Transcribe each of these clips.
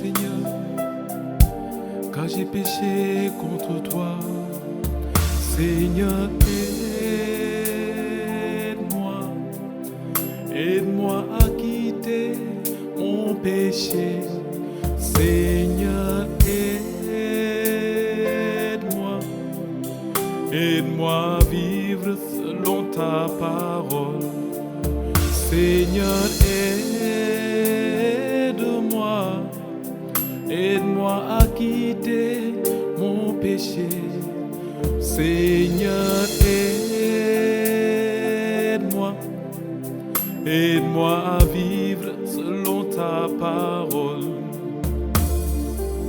Seigneur, car j'ai péché contre toi. Seigneur, aide-moi à quitter mon péché. Seigneur, aide-moi à vivre selon ta parole. Seigneur, aide-moi à quitter mon péché. Seigneur, aide-moi à vivre selon ta parole.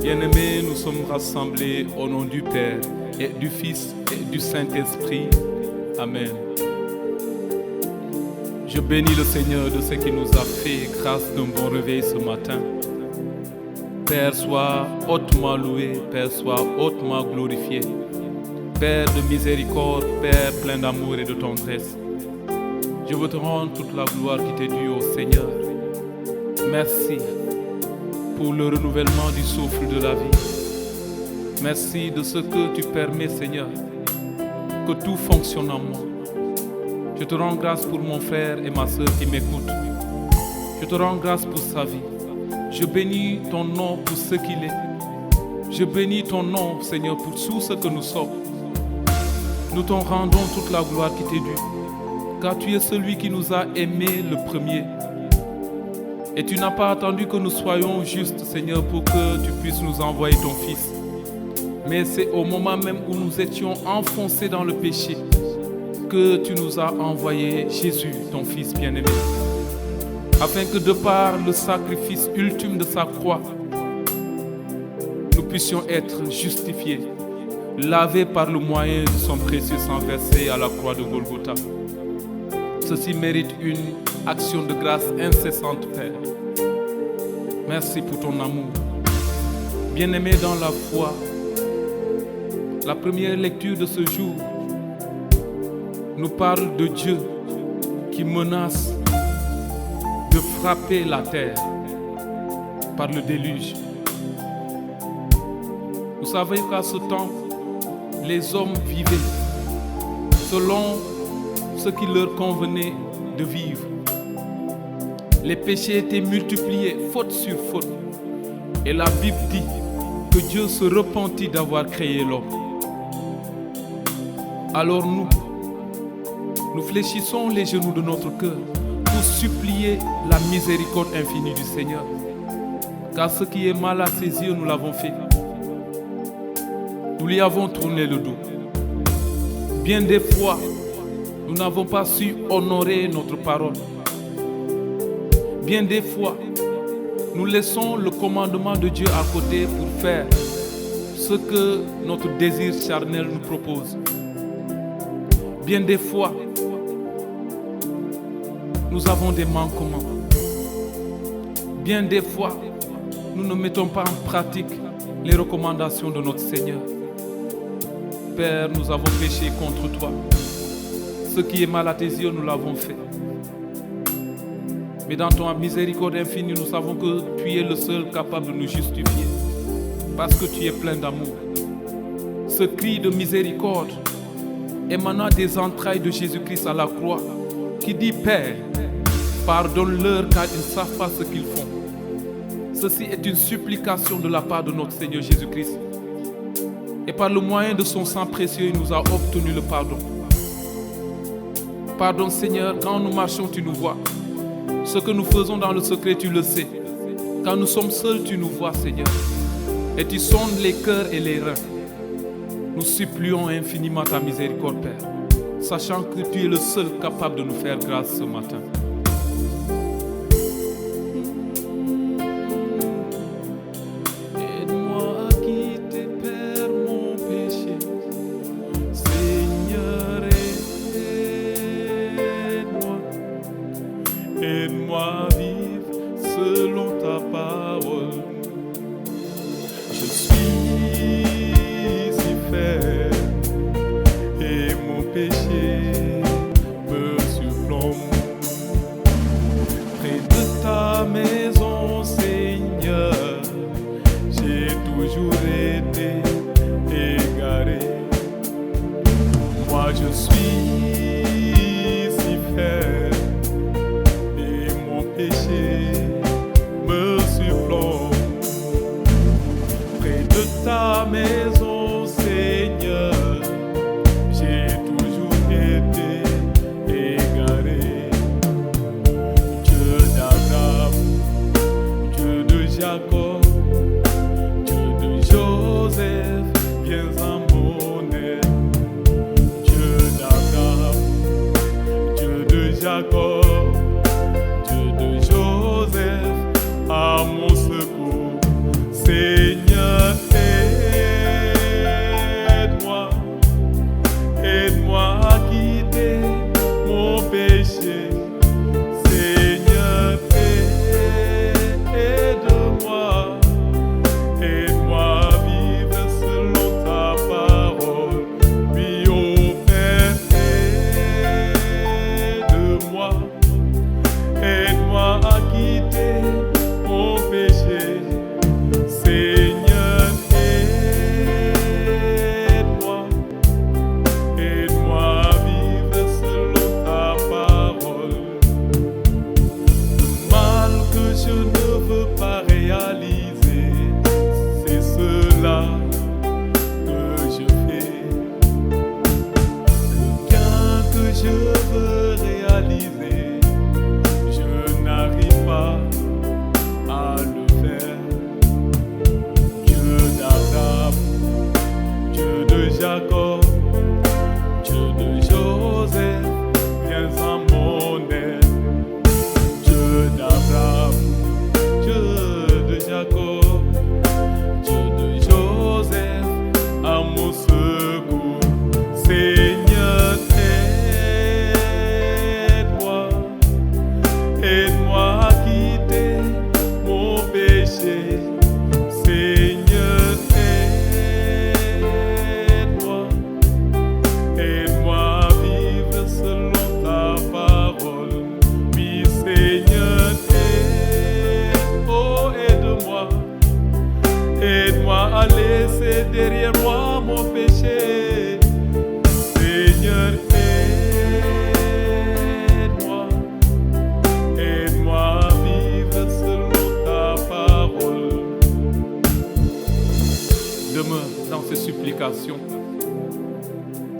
Bien-aimés, nous sommes rassemblés au nom du Père et du Fils et du Saint-Esprit. Amen. Je bénis le Seigneur de ce qu'il nous a fait grâce d'un bon réveil ce matin. Père, sois hautement loué, Père, sois hautement glorifié. Père de miséricorde, Père plein d'amour et de tendresse. Je veux te rendre toute la gloire qui t'est due au Seigneur. Merci pour le renouvellement du souffle de la vie. Merci de ce que tu permets, Seigneur, que tout fonctionne en moi. Je te rends grâce pour mon frère et ma sœur qui m'écoutent. Je te rends grâce pour sa vie. Je bénis ton nom pour ce qu'il est. Je bénis ton nom, Seigneur, pour tout ce que nous sommes. Nous t'en rendons toute la gloire qui t'est due, car tu es celui qui nous a aimés le premier. Et tu n'as pas attendu que nous soyons justes, Seigneur, pour que tu puisses nous envoyer ton Fils. Mais c'est au moment même où nous étions enfoncés dans le péché que tu nous as envoyé Jésus, ton Fils bien-aimé, afin que de par le sacrifice ultime de sa croix, nous puissions être justifiés, lavés par le moyen de son précieux sang versé à la croix de Golgotha. Ceci mérite une action de grâce incessante, Père. Merci pour ton amour. Bien-aimé dans la foi, la première lecture de ce jour nous parle de Dieu qui menace de frapper la terre par le déluge. Vous savez qu'à ce temps, les hommes vivaient selon ce qui leur convenait de vivre. Les péchés étaient multipliés, faute sur faute. Et la Bible dit que Dieu se repentit d'avoir créé l'homme. Alors nous fléchissons les genoux de notre cœur pour supplier la miséricorde infinie du Seigneur. Car ce qui est mal à ses yeux, nous l'avons fait. Nous lui avons tourné le dos. Bien des fois, nous n'avons pas su honorer notre parole. Bien des fois, nous laissons le commandement de Dieu à côté pour faire ce que notre désir charnel nous propose. Bien des fois, nous avons des manquements. Bien des fois, nous ne mettons pas en pratique les recommandations de notre Seigneur. Père, nous avons péché contre toi. Ce qui est mal à tes yeux, nous l'avons fait. Mais dans ton miséricorde infinie, nous savons que tu es le seul capable de nous justifier. Parce que tu es plein d'amour. Ce cri de miséricorde émanant des entrailles de Jésus-Christ à la croix, qui dit: Père, pardonne-leur car ils ne savent pas ce qu'ils font. Ceci est une supplication de la part de notre Seigneur Jésus-Christ. Et par le moyen de son sang précieux, il nous a obtenu le pardon. Pardon, Seigneur, quand nous marchons, tu nous vois. Ce que nous faisons dans le secret, tu le sais. Quand nous sommes seuls, tu nous vois, Seigneur. Et tu sondes les cœurs et les reins. Nous supplions infiniment ta miséricorde, Père, sachant que tu es le seul capable de nous faire grâce ce matin. Aide-moi à quitter, Père, mon péché. Seigneur, aide-moi. Aide-moi à vivre selon ta parole. Je suis si faible et mon péché me surplombe.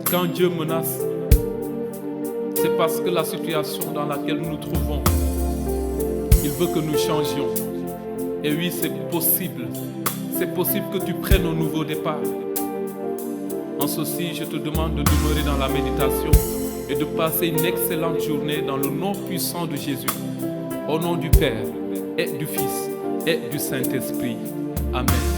Quand Dieu menace, c'est parce que la situation dans laquelle nous nous trouvons, il veut que nous changions. Et oui, c'est possible. C'est possible que tu prennes un nouveau départ. En ceci, je te demande de demeurer dans la méditation et de passer une excellente journée dans le nom puissant de Jésus. Au nom du Père, et du Fils, et du Saint-Esprit. Amen.